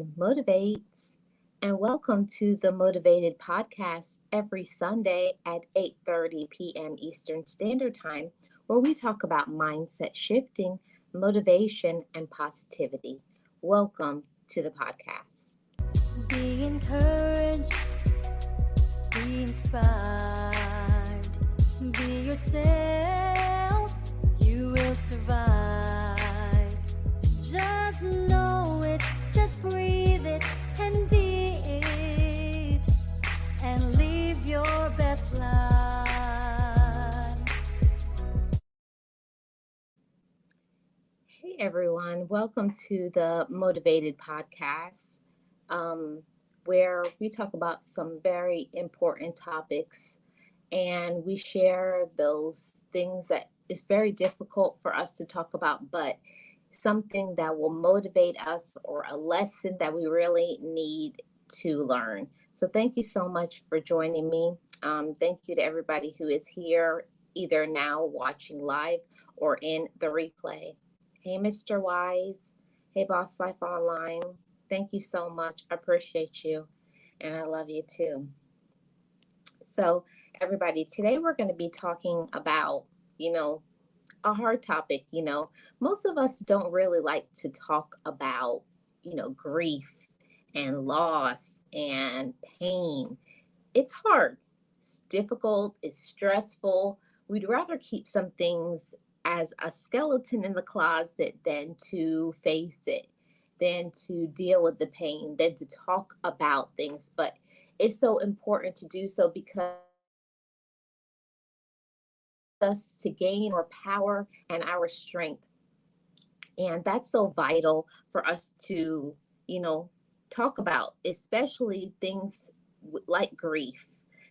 Marlene Motivates, and welcome to the Motivated Podcast every Sunday at 8:30 p.m. Eastern Standard Time, where we talk about mindset shifting, motivation, and positivity. Welcome to the podcast. Be encouraged, be inspired, be yourself, you will survive. Just know it, just breathe it, and be it, and live your best life. Hey everyone, welcome to the Motivated Podcast, where we talk about some very important topics and we share those things that is very difficult for us to talk about, but something that will motivate us or a lesson that we really need to learn. So, thank you so much for joining me. Thank you to everybody who is here, either now watching live or in the replay. Hey, Mr. Wise. Hey, Boss Life Online. Thank you so much. I appreciate you. And I love you too. So, everybody, today we're going to be talking about, a hard topic. Most of us don't really like to talk about, grief and loss and pain. It's hard, it's difficult, it's stressful. We'd rather keep some things as a skeleton in the closet than to face it, than to deal with the pain, than to talk about things. But it's so important to do so because us to gain our power and our strength. And that's so vital for us to, talk about, especially things like grief,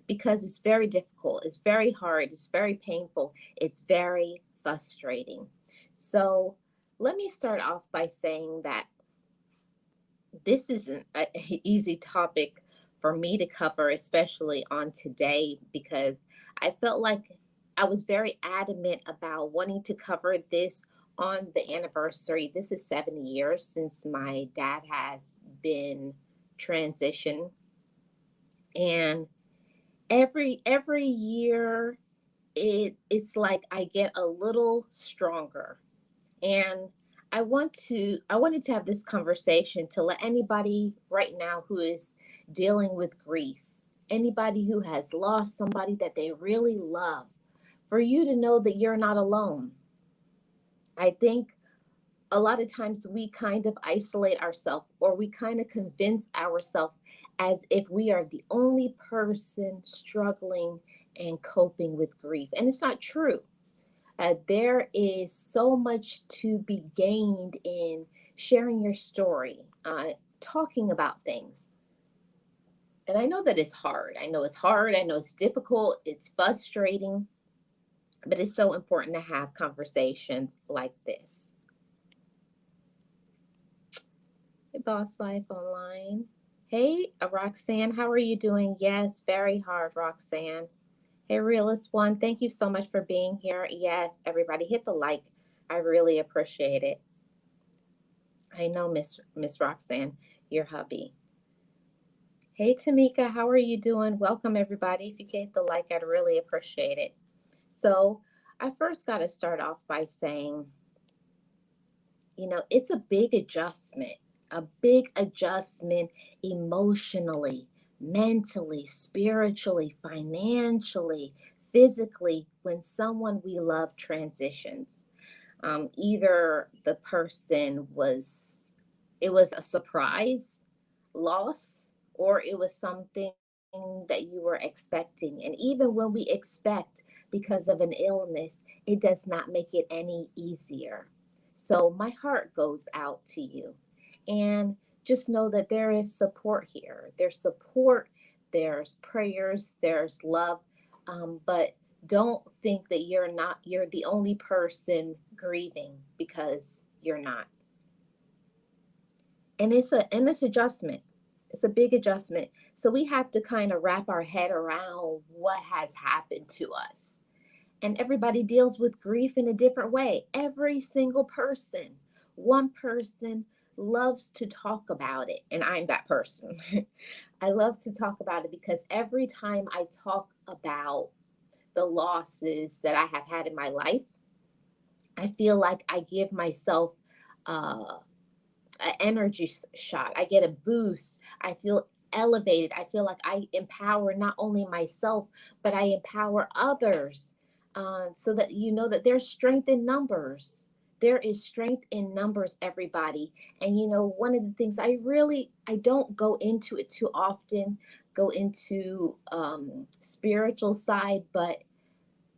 because it's very difficult, it's very hard, it's very painful, it's very frustrating. So let me start off by saying that this isn't an easy topic for me to cover, especially on today, because I felt like I was very adamant about wanting to cover this on the anniversary. This is 7 years since my dad has been transitioned. And every year it's like I get a little stronger. And I wanted to have this conversation to let anybody right now who is dealing with grief, anybody who has lost somebody that they really love, for you to know that you're not alone. I think a lot of times we kind of isolate ourselves, or we kind of convince ourselves as if we are the only person struggling and coping with grief. And it's not true. There is so much to be gained in sharing your story, talking about things. And I know that it's hard. I know it's hard. I know it's difficult. It's frustrating. But it's so important to have conversations like this. Hey, Boss Life Online. Hey, Roxanne, how are you doing? Yes, very hard, Roxanne. Hey, Realist One, thank you so much for being here. Yes, everybody, hit the like. I really appreciate it. I know, Miss Roxanne, your hubby. Hey, Tamika, how are you doing? Welcome, everybody. If you could hit the like, I'd really appreciate it. So I first got to start off by saying, it's a big adjustment emotionally, mentally, spiritually, financially, physically, when someone we love transitions. Either the person it was a surprise loss, or it was something that you were expecting. And even when we expect because of an illness, it does not make it any easier. So my heart goes out to you. And just know that there is support here. There's support, there's prayers, there's love. But don't think that you're the only person grieving, because you're not. And it's adjustment. It's a big adjustment. So we have to kind of wrap our head around what has happened to us. And everybody deals with grief in a different way. Every single person. One person loves to talk about it, and I'm that person. I love to talk about it because every time I talk about the losses that I have had in my life, I feel like I give myself uh, an energy shot. I get a boost. I feel elevated. I feel like I empower not only myself, but I empower others, so that you know that there's strength in numbers. There is strength in numbers, everybody. And one of the things I don't go into it too often, go into spiritual side, but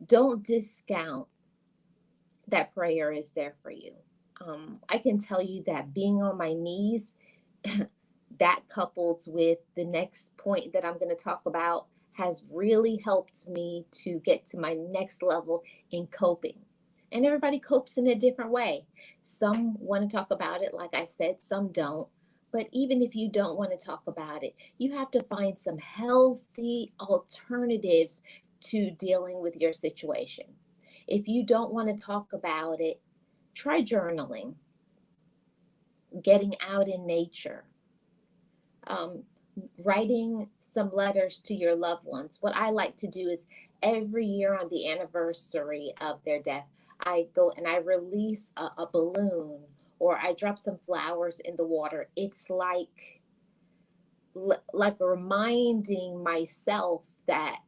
don't discount that prayer is there for you. I can tell you that being on my knees, that coupled with the next point that I'm going to talk about, has really helped me to get to my next level in coping. And everybody copes in a different way. Some want to talk about it, like I said, some don't. But even if you don't want to talk about it, you have to find some healthy alternatives to dealing with your situation. If you don't want to talk about it, try journaling, getting out in nature, um, writing some letters to your loved ones. What I like to do is every year on the anniversary of their death, I go and I release a balloon, or I drop some flowers in the water. It's like reminding myself that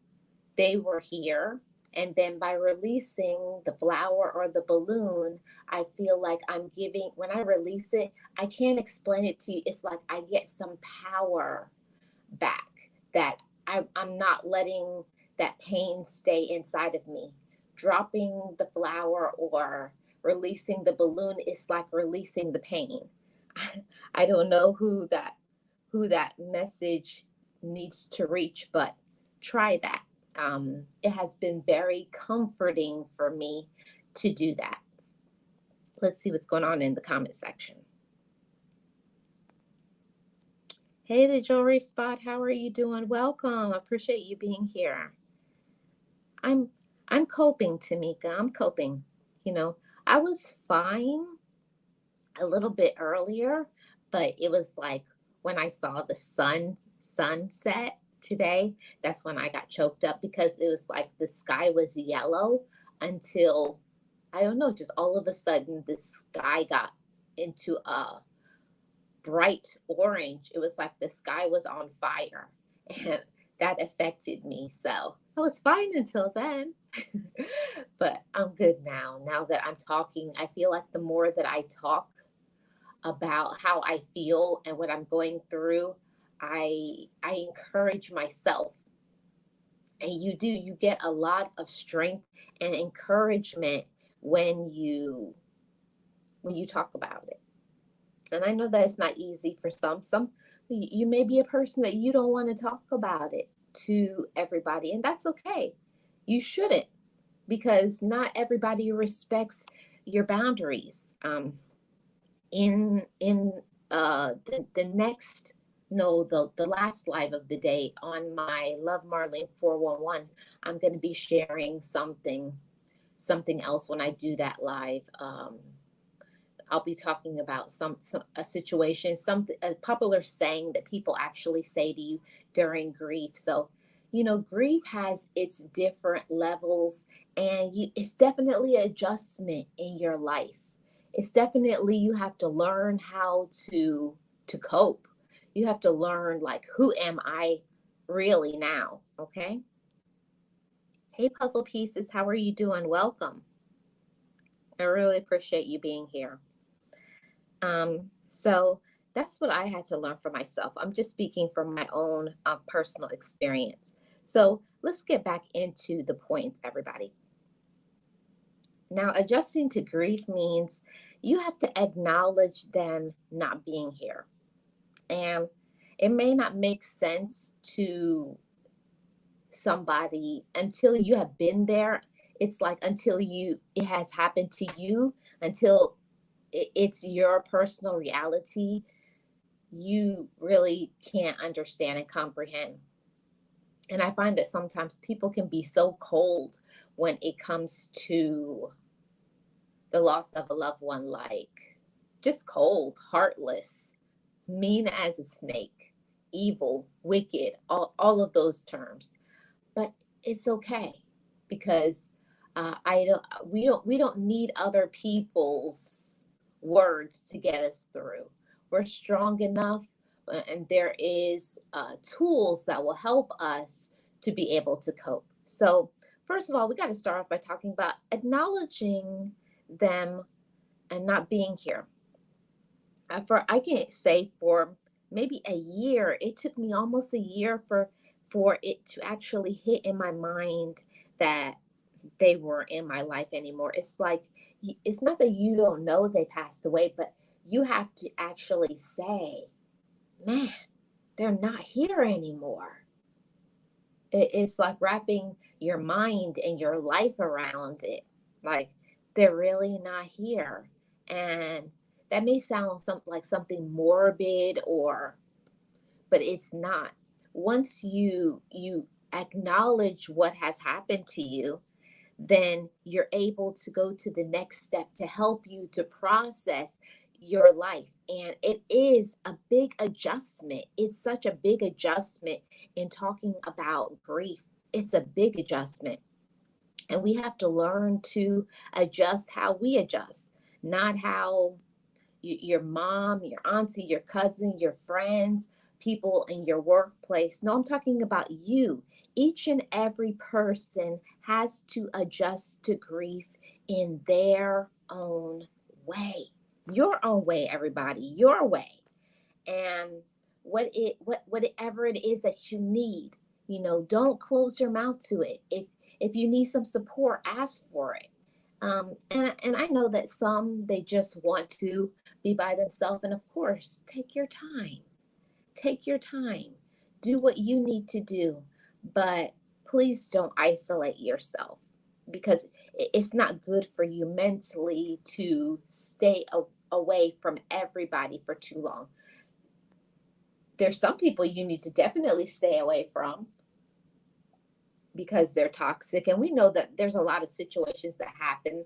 they were here. And then by releasing the flower or the balloon, I feel like I'm giving, when I release it, I can't explain it to you. It's like I get some power back, that I'm not letting that pain stay inside of me. Dropping the flower or releasing the balloon is like releasing the pain. I don't know who that message needs to reach, but try that. It has been very comforting for me to do that. Let's see what's going on in the comment section. Hey, the jewelry spot, how are you doing? Welcome. I appreciate you being here. I'm I'm coping, Tamika. I'm coping. You know, I was fine a little bit earlier, but it was like when I saw the sunset today, that's when I got choked up, because it was like the sky was yellow until, I don't know, just all of a sudden the sky got into a bright orange. It was like the sky was on fire, and that affected me. So I was fine until then. But I'm good now. Now that I'm talking, I feel like the more that I talk about how I feel and what I'm going through, I encourage myself. And you get a lot of strength and encouragement when you talk about it. And I know that it's not easy for some. You may be a person that you don't want to talk about it to everybody, and that's okay. You shouldn't, because not everybody respects your boundaries. In the next, no, the last live of the day on my Love Marlene 411, I'm going to be sharing something else when I do that live. I'll be talking about some a situation, something, a popular saying that people actually say to you during grief. So, grief has its different levels, and it's definitely an adjustment in your life. It's definitely, you have to learn how to cope. You have to learn, like, who am I really now? Okay. Hey, puzzle pieces, how are you doing? Welcome. I really appreciate you being here. So that's what I had to learn for myself. I'm just speaking from my own personal experience. So let's get back into the points, everybody. Now, adjusting to grief means you have to acknowledge them not being here. And it may not make sense to somebody until you have been there. It's like until it has happened to you, until it's your personal reality, you really can't understand and comprehend. And I find that sometimes people can be so cold when it comes to the loss of a loved one, like just cold, heartless, mean as a snake, evil, wicked, all of those terms. But it's okay because I don't we don't need other people's words to get us through. We're strong enough, and there is tools that will help us to be able to cope. So first of all, we got to start off by talking about acknowledging them and not being here. For I can say for maybe a year, it took me almost a year for it to actually hit in my mind that they were in my life anymore. It's like it's not that you don't know they passed away, but you have to actually say, "Man, they're not here anymore." It's like wrapping your mind and your life around it. Like they're really not here. And that may sound like something morbid or but it's not. Once you acknowledge what has happened to you, then you're able to go to the next step to help you to process your life. And it is a big adjustment. It's such a big adjustment in talking about grief. It's a big adjustment. And we have to learn to adjust how we adjust, not how your mom, your auntie, your cousin, your friends, people in your workplace. No, I'm talking about you. Each and every person has to adjust to grief in their own way. Your own way, everybody, your way. And whatever it is that you need, don't close your mouth to it. If you need some support, ask for it. And I know that some they just want to be by themselves, and of course, take your time. Take your time. Do what you need to do, but please don't isolate yourself because it's not good for you mentally to stay away from everybody for too long. There's some people you need to definitely stay away from because they're toxic. And we know that there's a lot of situations that happen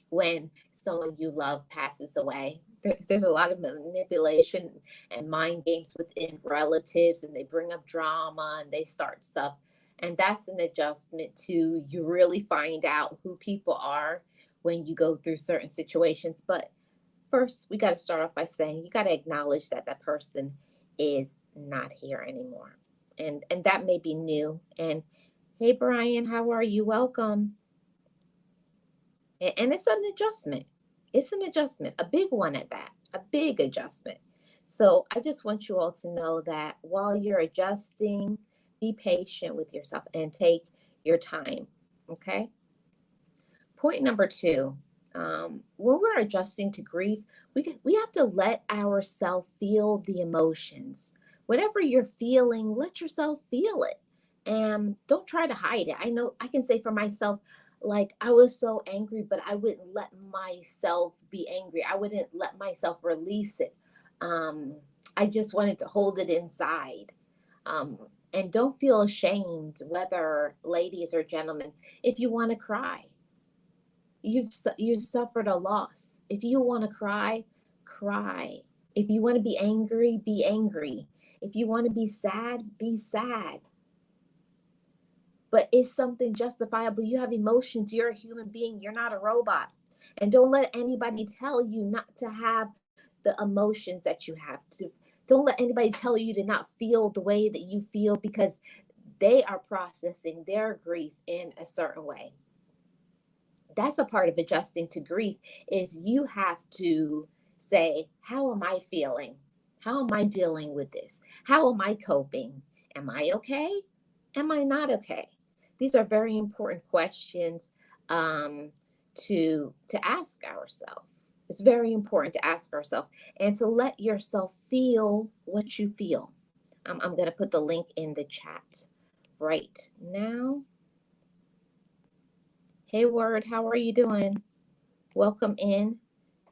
when someone you love passes away. There's a lot of manipulation and mind games within relatives, and they bring up drama and they start stuff. And that's an adjustment to you really find out who people are when you go through certain situations. But first, we got to start off by saying you got to acknowledge that that person is not here anymore. And that may be new. And hey, Brian, how are you? Welcome. And it's an adjustment. It's an adjustment, a big one at that, a big adjustment. So I just want you all to know that while you're adjusting, be patient with yourself and take your time. Okay. Point number two, when we're adjusting to grief, we have to let ourselves feel the emotions. Whatever you're feeling, let yourself feel it. And don't try to hide it. I know I can say for myself, like I was so angry, but I wouldn't let myself be angry. I wouldn't let myself release it. I just wanted to hold it inside. Um, and don't feel ashamed, whether ladies or gentlemen, if you want to cry. You've suffered a loss. If you want to cry, cry. If you want to be angry, be angry. If you want to be sad, be sad. But it's something justifiable. You have emotions. You're a human being. You're not a robot. And don't let anybody tell you not to have the emotions that you have to. Don't let anybody tell you to not feel the way that you feel because they are processing their grief in a certain way. That's a part of adjusting to grief is you have to say, how am I feeling? How am I dealing with this? How am I coping? Am I okay? Am I not okay? These are very important questions to ask ourselves. It's very important to ask ourselves and to let yourself feel what you feel. I'm going to put the link in the chat right now. Hey, Word, how are you doing? Welcome in.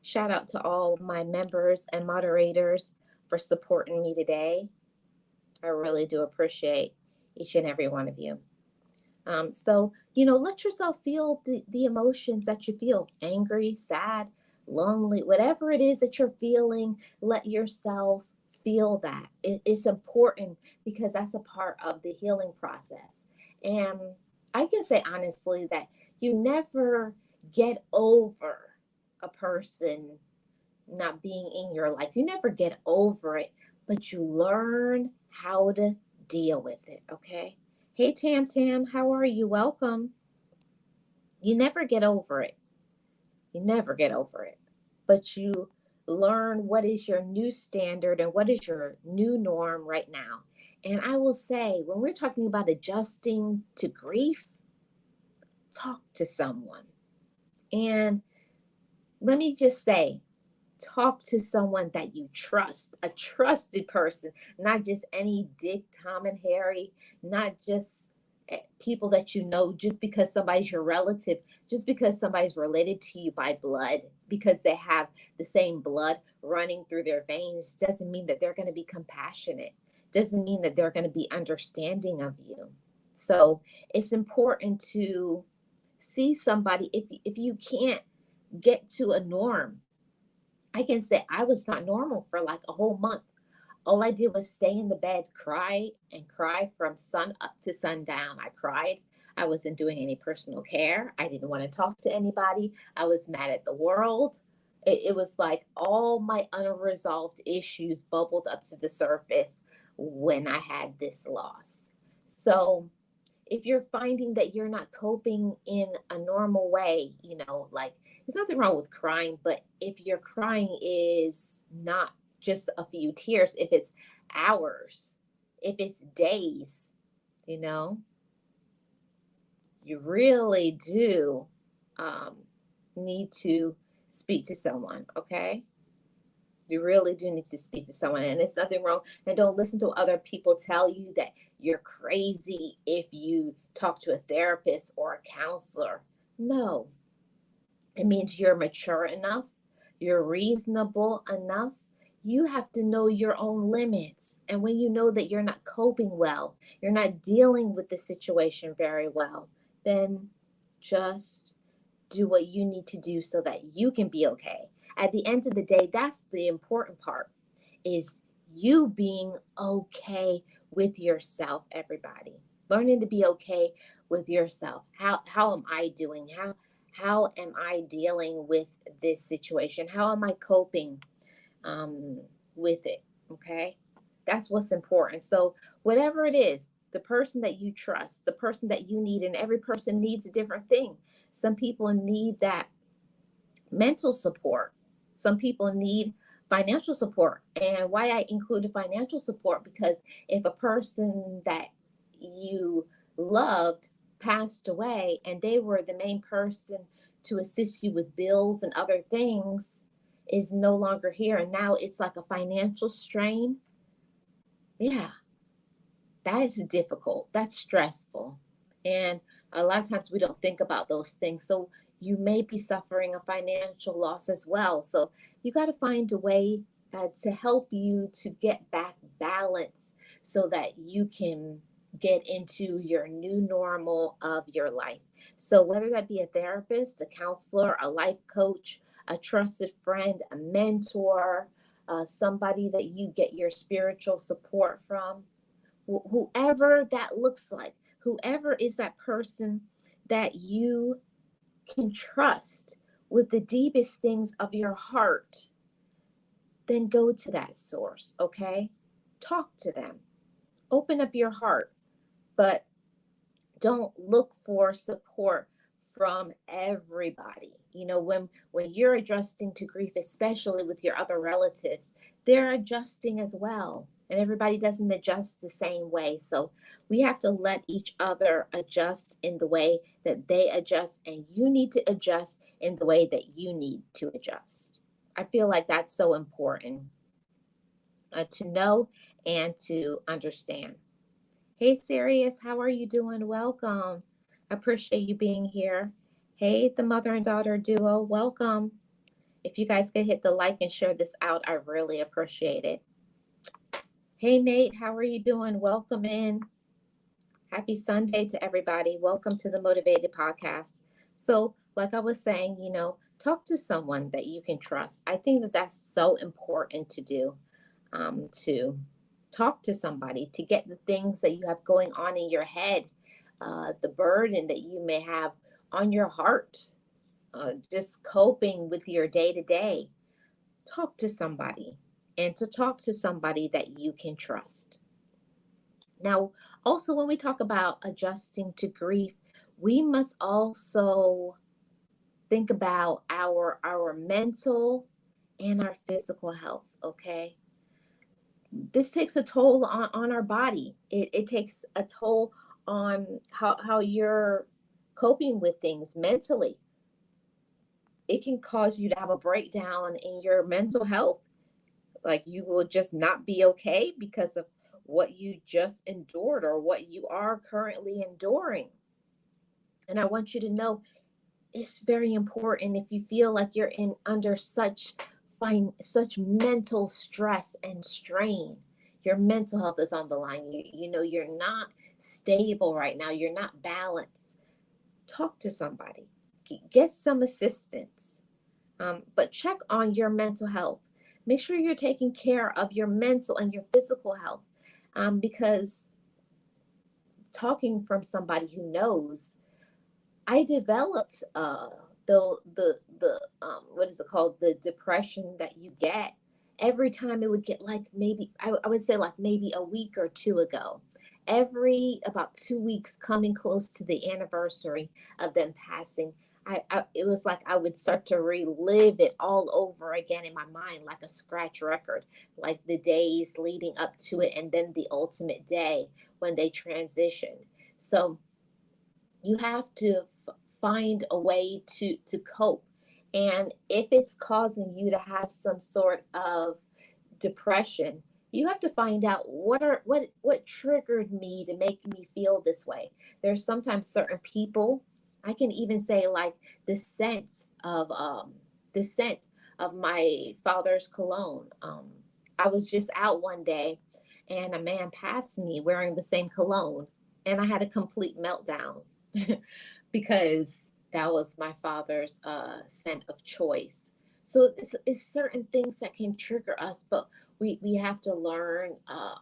Shout out to all my members and moderators for supporting me today. I really do appreciate each and every one of you. So, let yourself feel the emotions that you feel, angry, sad, lonely, whatever it is that you're feeling, let yourself feel that. It's important because that's a part of the healing process. And I can say honestly that you never get over a person not being in your life. You never get over it, but you learn how to deal with it, okay? Hey, Tam Tam, how are you? Welcome. You never get over it. You never get over it, but you learn what is your new standard and what is your new norm right now. And I will say, when we're talking about adjusting to grief, talk to someone. And let me just say, talk to someone that you trust, a trusted person, not just any Dick, Tom, and Harry, not just people that you know just because somebody's your relative, just because somebody's related to you by blood, because they have the same blood running through their veins, doesn't mean that they're going to be compassionate, doesn't mean that they're going to be understanding of you. So it's important to see somebody. If you can't get to a norm, I can say I was not normal for like a whole month. All I did was stay in the bed, cry and cry from sun up to sundown. I cried. I wasn't doing any personal care. I didn't want to talk to anybody. I was mad at the world. It was like all my unresolved issues bubbled up to the surface when I had this loss. So if you're finding that you're not coping in a normal way, like there's nothing wrong with crying, but if your crying is not just a few tears, if it's hours, if it's days, you know, you really do um, need to speak to someone, okay? You really do need to speak to someone, and there's nothing wrong. And don't listen to other people tell you that you're crazy if you talk to a therapist or a counselor. No, it means you're mature enough, you're reasonable enough. You have to know your own limits. And when you know that you're not coping well, you're not dealing with the situation very well, then just do what you need to do so that you can be okay. At the end of the day, that's the important part, is you being okay with yourself, everybody. Learning to be okay with yourself. How am I doing? How am I dealing with this situation? How am I coping um, with it? Okay, that's what's important. So whatever it is, the person that you trust, the person that you need, and every person needs a different thing. Some people need that mental support. Some people need financial support. And why I included financial support, because if a person that you loved passed away and they were the main person to assist you with bills and other things, is no longer here, and now it's like a financial strain. Yeah, that is difficult. That's stressful. And a lot of times we don't think about those things. So you may be suffering a financial loss as well. So you got to find a way to help you to get back balance so that you can get into your new normal of your life. So whether that be a therapist, a counselor, a life coach, a trusted friend, a mentor, somebody that you get your spiritual support from, whoever that looks like, whoever is that person that you can trust with the deepest things of your heart, then go to that source, okay? Talk to them. Open up your heart, but don't look for support from everybody. When you're adjusting to grief, especially with your other relatives, they're adjusting as well, and everybody doesn't adjust the same way. So we have to let each other adjust in the way that they adjust, and you need to adjust in the way that you need to adjust. I feel like that's so important to know and to understand. Hey, Sirius, how are you doing? Welcome. I appreciate you being here. Hey, the mother and daughter duo, welcome. If you guys could hit the like and share this out, I really appreciate it. Hey, Nate, how are you doing? Welcome in. Happy Sunday to everybody. Welcome to the Motivated Podcast. So, like I was saying, Talk to someone that you can trust. I think that that's so important to do, to talk to somebody, to get the things that you have going on in your head, the burden that you may have on your heart, just coping with your day to day. Talk to somebody, and to talk to somebody that you can trust. Now, also, when we talk about adjusting to grief, we must also think about our mental and our physical health. Okay, this takes a toll on our body. It takes a toll on how you're coping with things mentally. It can cause you to have a breakdown in your mental health. Like, you will just not be okay because of what you just endured or what you are currently enduring. And I want you to know, it's very important. If you feel like you're in under such mental stress and strain, your mental health is on the line. You know you're not stable right now, you're not balanced. Talk to somebody, get some assistance, but check on your mental health. Make sure you're taking care of your mental and your physical health, because talking from somebody who knows, I developed the what is it called, the depression that you get every time. It would get like, maybe I would say like maybe a week or two ago, every about 2 weeks, coming close to the anniversary of them passing. It was like I would start to relive it all over again in my mind, like a scratch record, like the days leading up to it, and then the ultimate day when they transitioned. So you have to find a way to cope. And if it's causing you to have some sort of depression, you have to find out what triggered me to make me feel this way. There's sometimes certain people, I can even say, like the scent of my father's cologne. I was just out one day, and a man passed me wearing the same cologne, and I had a complete meltdown because that was my father's scent of choice. So it's certain things that can trigger us, but we have to learn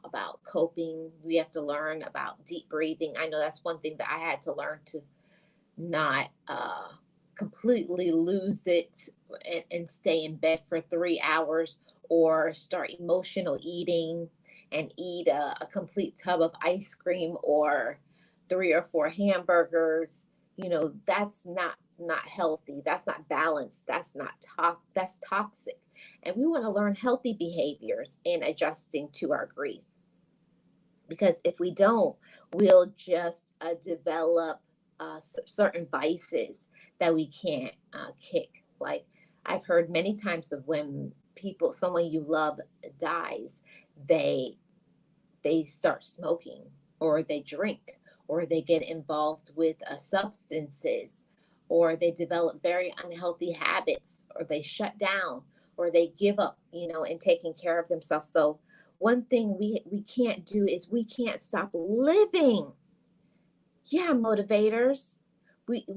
about coping. We have to learn about deep breathing. I know that's one thing that I had to learn, to not completely lose it and stay in bed for 3 hours, or start emotional eating and eat a complete tub of ice cream or 3 or 4 hamburgers. That's not healthy. That's not balanced. That's toxic. And we want to learn healthy behaviors in adjusting to our grief, because if we don't, we'll just develop certain vices that we can't kick. Like, I've heard many times of when someone you love dies, they they start smoking, or they drink, or they get involved with substances, or they develop very unhealthy habits, or they shut down, or they give up, in taking care of themselves. So one thing we can't do is we can't stop living. Yeah, motivators.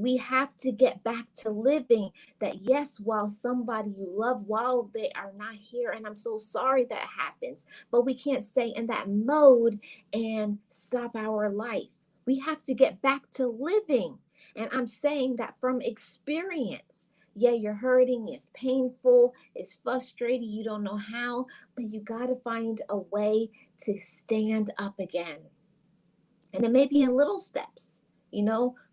We have to get back to living. That, yes, while somebody you love, while they are not here, and I'm so sorry that happens, but we can't stay in that mode and stop our life. We have to get back to living. And I'm saying that from experience. Yeah, you're hurting, it's painful, it's frustrating, you don't know how, but you got to find a way to stand up again. And it may be in little steps,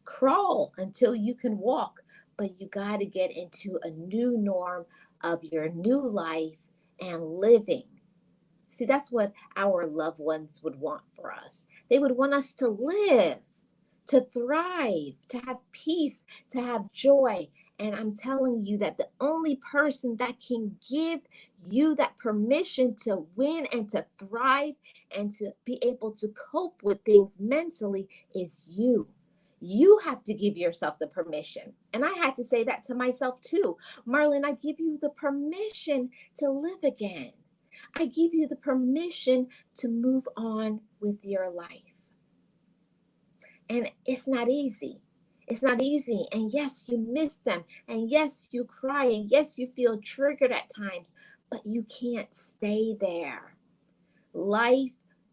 crawl until you can walk, but you got to get into a new norm of your new life and living. See, that's what our loved ones would want for us. They would want us to live, to thrive, to have peace, to have joy. And I'm telling you that the only person that can give you that permission to win and to thrive and to be able to cope with things mentally is you. You have to give yourself the permission. And I had to say that to myself too. Marlene, I give you the permission to live again. I give you the permission to move on with your life. And it's not easy. It's not easy. And yes, you miss them. And yes, you cry. And yes, you feel triggered at times, but you can't stay there. Life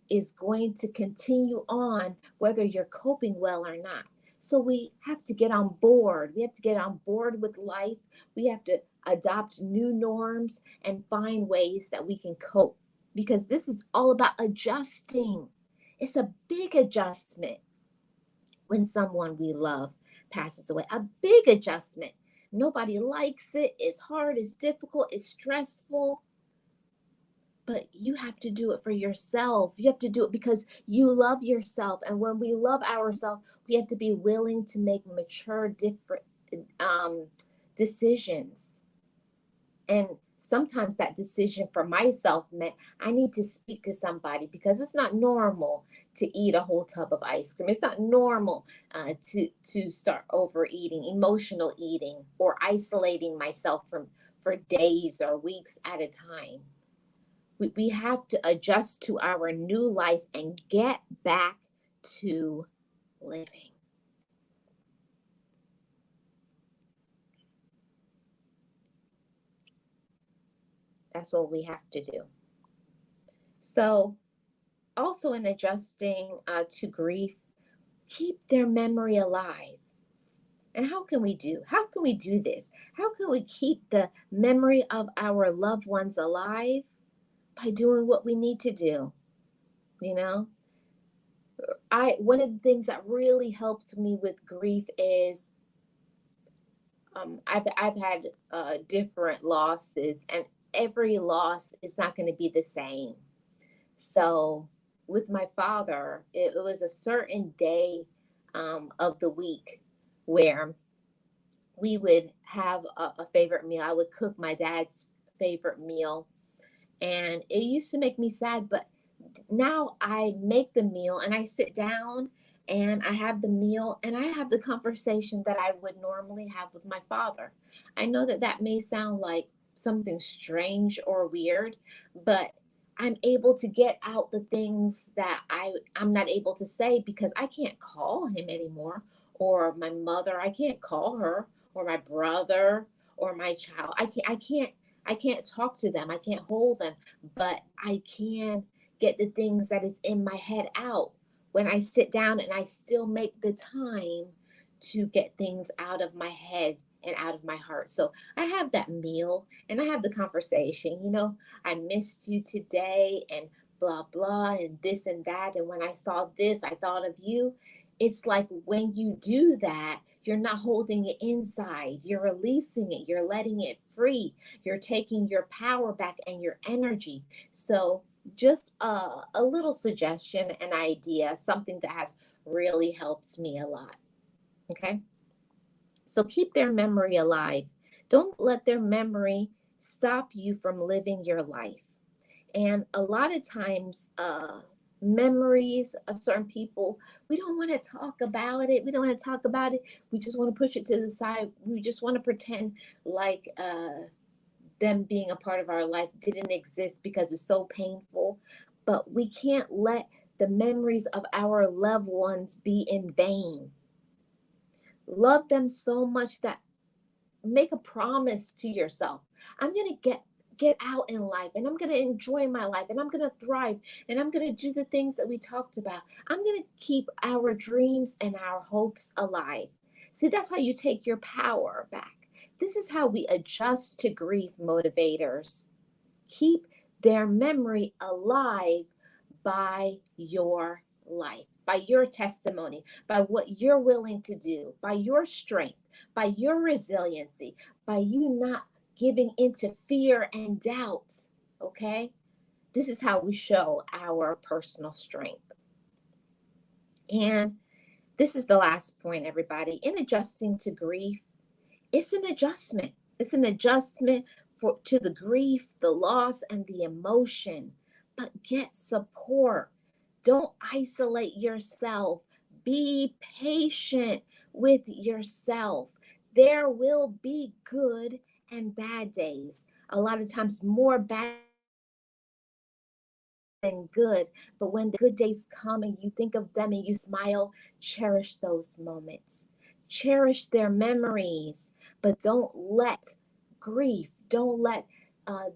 is going to continue on whether you're coping well or not. So we have to get on board. We have to get on board with life. We have to adopt new norms and find ways that we can cope, because this is all about adjusting. It's a big adjustment when someone we love passes away, a big adjustment. Nobody likes it. It's hard, it's difficult, it's stressful, but you have to do it for yourself. You have to do it because you love yourself. And when we love ourselves, we have to be willing to make mature, different um, decisions. And sometimes that decision for myself meant I need to speak to somebody, because it's not normal to eat a whole tub of ice cream. It's not normal to start overeating, emotional eating, or isolating myself from for days or weeks at a time. We have to adjust to our new life and get back to living. That's what we have to do. So, also in adjusting to grief, keep their memory alive. And how can we do? How can we do this? How can we keep the memory of our loved ones alive? By doing what we need to do. You know, I one of the things that really helped me with grief is I've had different losses, and every loss is not going to be the same. So with my father, it was a certain day of the week where we would have a favorite meal. I would cook my dad's favorite meal, and it used to make me sad, but now I make the meal and I sit down and I have the meal and I have the conversation that I would normally have with my father. I know that that may sound like something strange or weird, but I'm able to get out the things that I'm not able to say because I can't call him anymore, or my mother, I can't call her, or my brother, or my child. I can't talk to them. I can't hold them, but I can get the things that is in my head out when I sit down and I still make the time to get things out of my head and out of my heart. So I have that meal and I have the conversation, I missed you today and blah, blah, and this and that. And when I saw this, I thought of you. It's like when you do that, you're not holding it inside. You're releasing it. You're letting it free. You're taking your power back and your energy. So just a little suggestion, an idea, something that has really helped me a lot. Okay. So keep their memory alive. Don't let their memory stop you from living your life. And a lot of times, memories of certain people, we don't want to talk about it. We don't want to talk about it. We just want to push it to the side. We just want to pretend like them being a part of our life didn't exist because it's so painful. But we can't let the memories of our loved ones be in vain. Love them so much that make a promise to yourself. I'm going to get out in life and I'm going to enjoy my life and I'm going to thrive and I'm going to do the things that we talked about. I'm going to keep our dreams and our hopes alive. See, that's how you take your power back. This is how we adjust to grief, motivators. Keep their memory alive by your life, by your testimony, by what you're willing to do, by your strength, by your resiliency, by you not giving into fear and doubt. Okay? This is how we show our personal strength. And this is the last point, everybody. In adjusting to grief, it's an adjustment. It's an adjustment to the grief, the loss, and the emotion. But get support. Don't isolate yourself. Be patient with yourself. There will be good and bad days. A lot of times, more bad than good. But when the good days come and you think of them and you smile, cherish those moments. cherish their memories, but don't let grief, don't let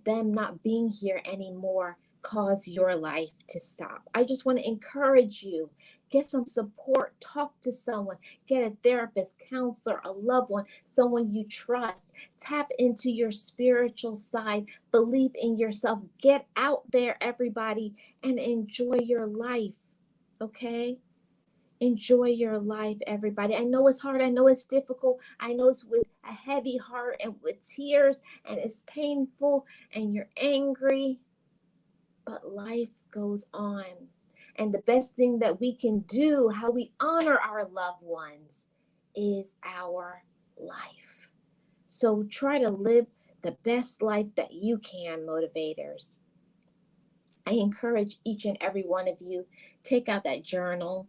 them not being here anymore cause your life to stop. I just want to encourage you. Get some support, talk to someone, get a therapist, counselor, a loved one, someone you trust. Tap into your spiritual side, believe in yourself. Get out there, everybody, and enjoy your life. Okay? Enjoy your life, everybody. I know it's hard. I know it's difficult. I know it's with a heavy heart and with tears, and it's painful, and you're angry, but life goes on. And the best thing that we can do, how we honor our loved ones, is our life. So try to live the best life that you can, motivators. I encourage each and every one of you, take out that journal,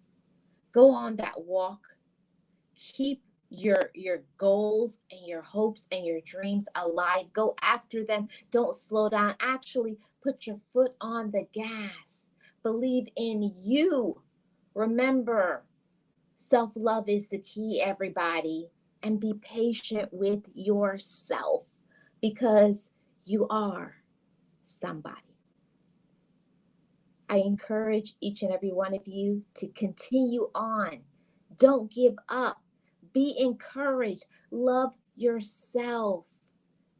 go on that walk, keep your goals and your hopes and your dreams alive. Go after them. Don't slow down. Actually, put your foot on the gas. Believe in you. Remember, self-love is the key, everybody. And be patient with yourself because you are somebody. I encourage each and every one of you to continue on. Don't give up. Be encouraged. Love yourself.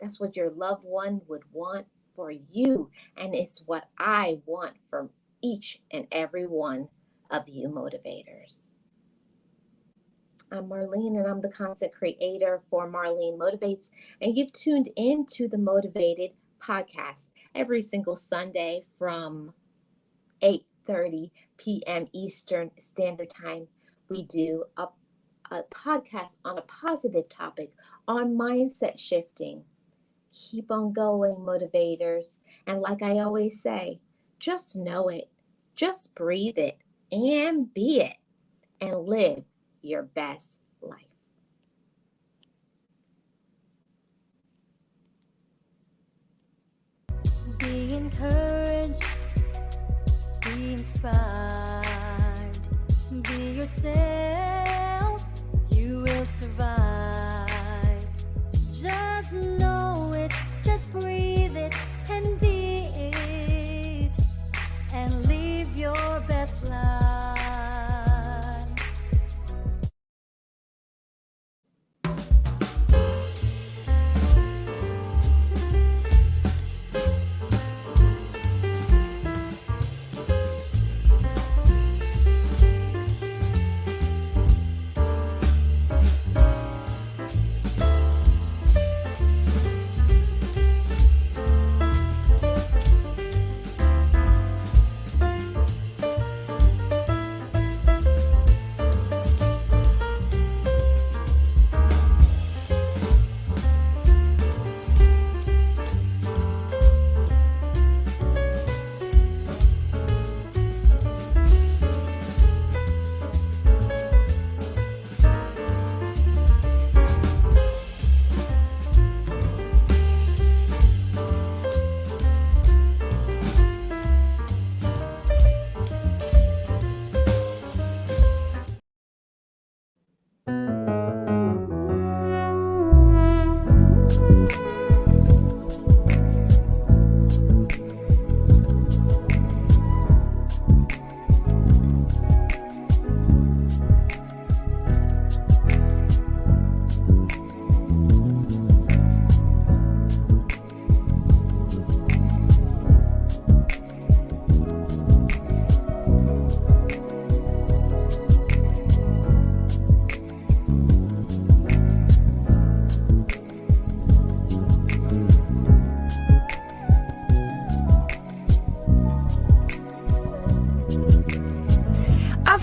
That's what your loved one would want for you. And it's what I want from each and every one of you motivators. I'm Marlene, and I'm the content creator for Marlene Motivates. And you've tuned into the Motivated podcast every single Sunday from 8:30 p.m. Eastern Standard Time. We do a podcast on a positive topic on mindset shifting. Keep on going, motivators. And like I always say, just know it, just breathe it, and be it, and live your best life. Be encouraged, be inspired, be yourself, you will survive. Just know it, just breathe it, and be it, and live your best life.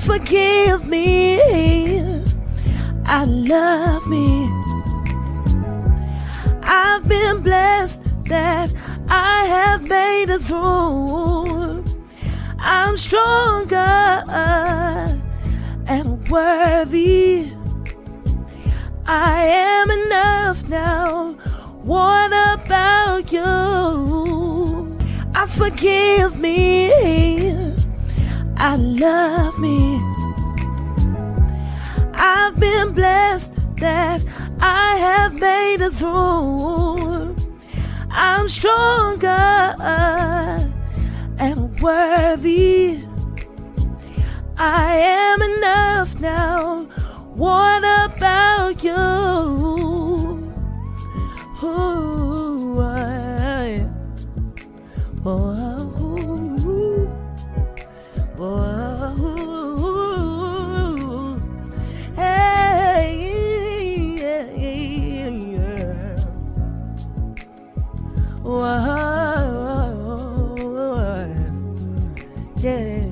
Forgive me, I love me. I've been blessed that I have made it through. I'm stronger and worthy. I am enough now. What about you? Forgive me, I love me. I've been blessed that I have made it through. I'm stronger and worthy. I am enough now. What about you? Ooh, hey, yeah.